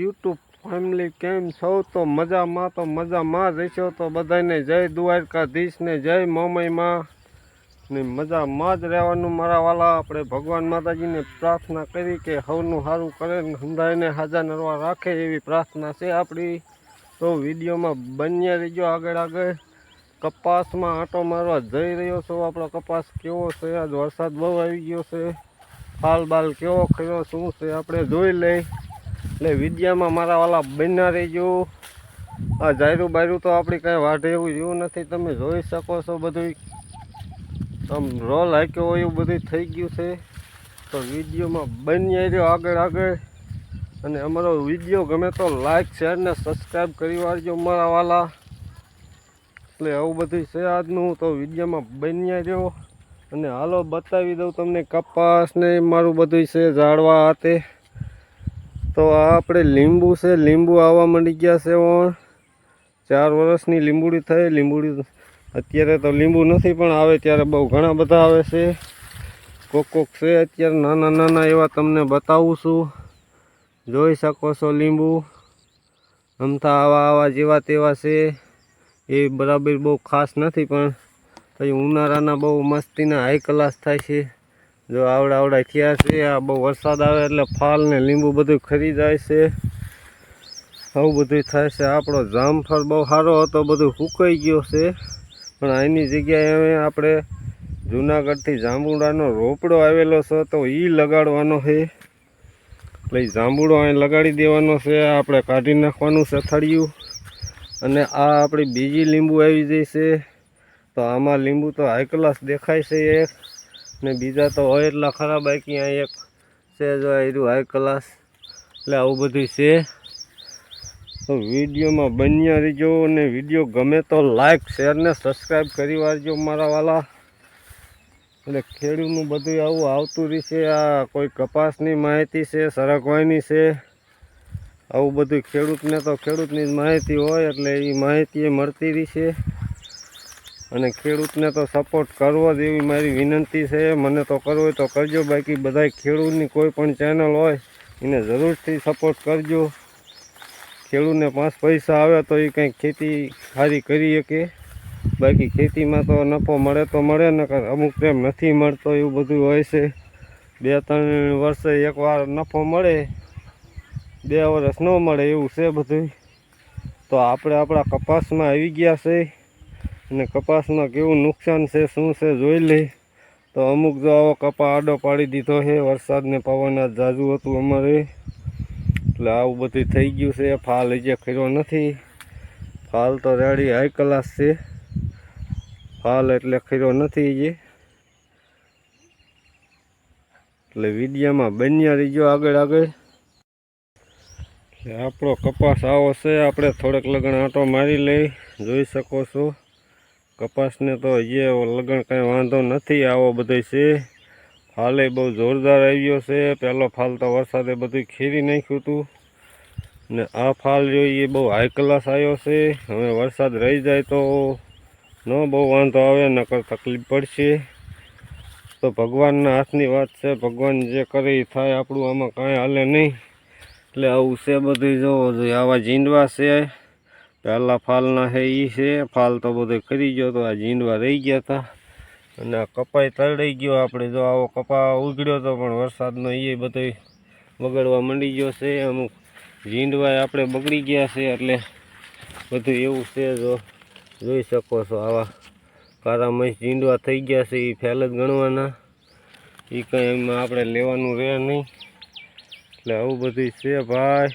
YouTube family કેમ છો? તો મજામાં રહેશો તો બધાને જય દ્વારકાધીશ ને જય મોમઈમાં ને મજામાં જ રહેવાનું મારા વાલા. આપણે ભગવાન માતાજીને પ્રાર્થના કરી કે સૌનું સારું કરે ને સમજાઈને હાજા નરવા રાખે એવી પ્રાર્થના છે આપણી. તો વિડીયોમાં બન્યા રહીજો આગળ. કપાસમાં આંટો મારવા જઈ રહ્યો છો. આપણો કપાસ કેવો છે? આજ વરસાદ બહુ આવી ગયો છે. ફાલ બાલ કેવો કર્યો શું છે આપણે જોઈ લઈ. એટલે વિડીયામાં મારા વાલા બન્યા રહીજો. આ જાયરું બાયરું તો આપણી કાંઈ વાઢે એવું જેવું નથી, તમે જોઈ શકો છો. બધું આમ રોલ હાક્યો હોય એવું બધું થઈ ગયું છે. તો વિડીયોમાં બન્યા રહ્યો આગળ. અને અમારો વિડીયો ગમે તો લાઈક શેર ને સબસ્ક્રાઈબ કરી વાળજો મારા વાલા. એટલે આવું બધું છે આજનું. તો વિડીયોમાં બન્યા રહ્યો અને હાલો બતાવી દઉં તમને કપાસ ને મારું બધું છે ઝાડવા હાથે. તો આ આપણે લીંબુ છે, લીંબુ આવવા માંડી ગયા છે. 4 વર્ષની લીંબુડી થઈ. લીંબુડી અત્યારે તો લીંબુ નથી પણ આવે ત્યારે બહુ ઘણા બધા આવે છે. કોક છે અત્યારે નાના એવા તમને બતાવું છું. જોઈ શકો છો લીંબુ અમથા આવા જેવા તેવા છે. એ બરાબર બહુ ખાસ નથી પણ પછી ઉનાળાના બહુ મસ્તીના હાઈ ક્લાસ થાય છે. જો આવડા થયા છે. આ બહુ વરસાદ આવે એટલે ફાલ ને લીંબુ બધું ખરી જાય છે. આવું બધું થાય છે. આપણો જામફળ બહુ સારો હતો, બધું સુકાઈ ગયો છે. પણ આની જગ્યાએ હવે આપણે જૂનાગઢથી જાંબુડાનો રોપડો આવેલો છે તો એ લગાડવાનો છે. એટલે જાંબુડો અહીં લગાડી દેવાનો છે. આપણે કાઢી નાખવાનું છે થળિયું. અને આ આપણી બીજી લીંબુ આવી જઈ છે. તો આમાં લીંબુ તો હાઈ ક્લાસ દેખાય છે એક, ને બીજા તો હોય એટલા ખરાબ. બાકી અહીં એક છે જો આયરું હાઈ ક્લાસ. એટલે આવું બધું છે. તો વિડીયોમાં બન્યા રહીજો અને વિડીયો ગમે તો લાઈક શેર ને સબસ્ક્રાઈબ કરી વાળજો મારા વાલા. એટલે ખેડૂતનું બધું આવું આવતું રહેશે. આ કોઈ કપાસની માહિતી છે, સરગવાની છે, આવું બધું ખેડૂતને તો ખેડૂતની જ માહિતી હોય એટલે એ માહિતી એ મળતી રહેશે. અને ખેડૂતને તો સપોર્ટ કરવો જ એવી મારી વિનંતી છે. મને તો કરવો હોય તો કરજો, બાકી બધા ખેડૂતની કોઈ પણ ચેનલ હોય એને જરૂરથી સપોર્ટ કરજો. ખેડૂતને 5 પૈસા આવે તો એ કંઈક ખેતી સારી કરી શકે. બાકી ખેતીમાં તો નફો મળે તો મળે, નકર અમુક ટાઈમ નથી મળતો. એવું બધું હોય છે. 2-3 વર્ષે એકવાર નફો મળે, 2 વર્ષ ન મળે, એવું છે બધું. તો આપણે આપણા કપાસમાં આવી ગયા છે અને કપાસમાં કેવું નુકસાન છે શું છે જોઈ લઈ. તો અમુક જો આવો કપા આડો પાડી દીધો છે. વરસાદને પવન જ ઝાઝુ હતું અમારે એટલે આવું બધું થઈ ગયું છે. ફાલ હજી કર્યો નથી. ફાલ તો રેડી હાઈ ક્લાસ છે. ફાલ એટલે કર્યો નથી હજી. એટલે વિડીયોમાં બન્યા રહીજો આગળ. આપણો કપાસ આવો છે. આપણે થોડોક લગણ આંટો મારી લઈ. જોઈ શકો છો કપાસને તો હજી લગણ કાંઈ વાંધો નથી. આવો બધો છે. ફાલે બહુ જોરદાર આવ્યો છે. પહેલો ફાલ તો વરસાદે બધું ખીરી નાખ્યું હતું ને આ ફાલ જોઈએ બહુ હાઈ ક્લાસ આવ્યો છે. હવે વરસાદ રહી જાય તો ન બહુ વાંધો આવે, નકર તકલીફ પડશે. તો ભગવાનના હાથની વાત છે. ભગવાન જે કરે એ થાય. આપણું આમાં કાંઈ હાલે નહીં. એટલે આવું છે બધું. જોવો જોઈએ આવા જીંડવા છે. પહેલાં ફાલના છે એ છે. ફાલ તો બધો કરી ગયો તો આ જીંડવા રહી ગયા હતા. અને આ કપાઈ તરડાઈ ગયો. આપણે જો આવો કપા ઉગડ્યો હતો પણ વરસાદનો એ બધો બગડવા માંડી ગયો છે. અમુક જીંડવા આપણે બગડી ગયા છે. એટલે બધું એવું છે. જો જોઈ શકો છો આવા કારા મસ જીંડવા થઈ ગયા છે. એ ફેલ જ ગણવાના. એ કંઈ એમાં આપણે લેવાનું રહે નહીં. એટલે આવું બધું છે ભાઈ.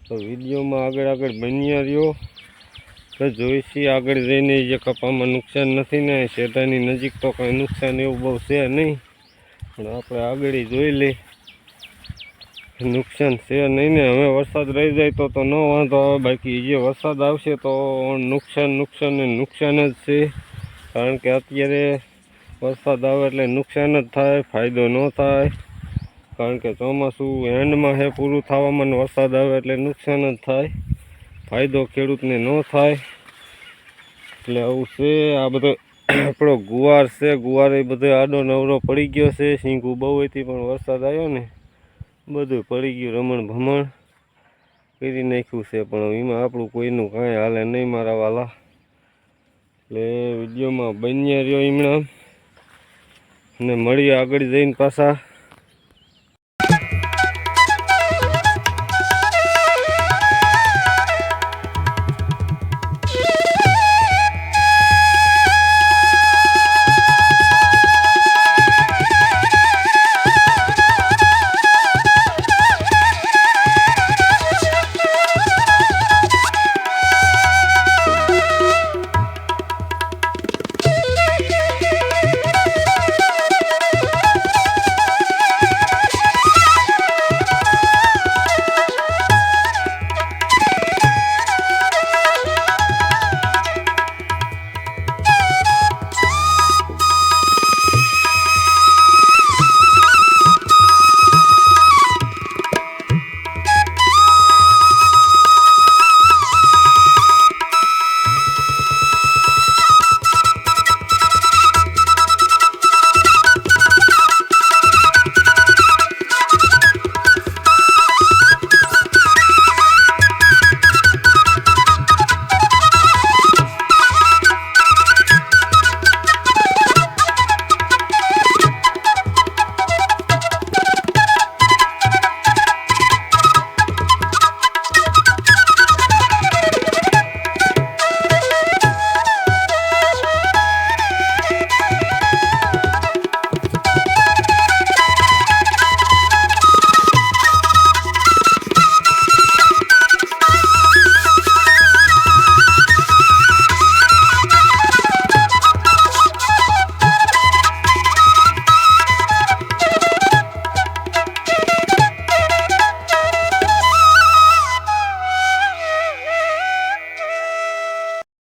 તો વિડીયોમાં આગળ બન્યા રહ્યો તો જોઈશી આગળ જઈને. જે કપામાં નુકસાન નથી ને શેઢાની નજીક તો કંઈ નુકસાન એવું બહુ છે નહીં, પણ આપણે આગળ જોઈ લઈ. નુકસાન છે નહીં ને. હવે વરસાદ રહી જાય તો ન વાંધો આવે. બાકી જે વરસાદ આવશે તો નુકસાન ને નુકસાન જ છે. કારણ કે અત્યારે વરસાદ આવે એટલે નુકસાન જ થાય, ફાયદો ન થાય. કારણ કે ચોમાસું એન્ડમાં છે, પૂરું થવામાં વરસાદ આવે એટલે નુકસાન જ થાય, ફાયદો ખેડૂતને ન થાય. એટલે આવું છે. આ બધો આપણો ગુવાર છે. ગુવાર એ બધો આડો નવરો પડી ગયો છે. સિંગું બહુ હતી પણ વરસાદ આવ્યો ને બધું પડી ગયું રમણ ભમણ. કરી નાખ્યું છે, પણ એમાં આપણું કોઈનું કાંઈ હાલે નહીં મારા વાલા. એટલે વિડીયોમાં બન્યા રહ્યો હમણાં, અને મળીએ આગળ જઈને પાછા.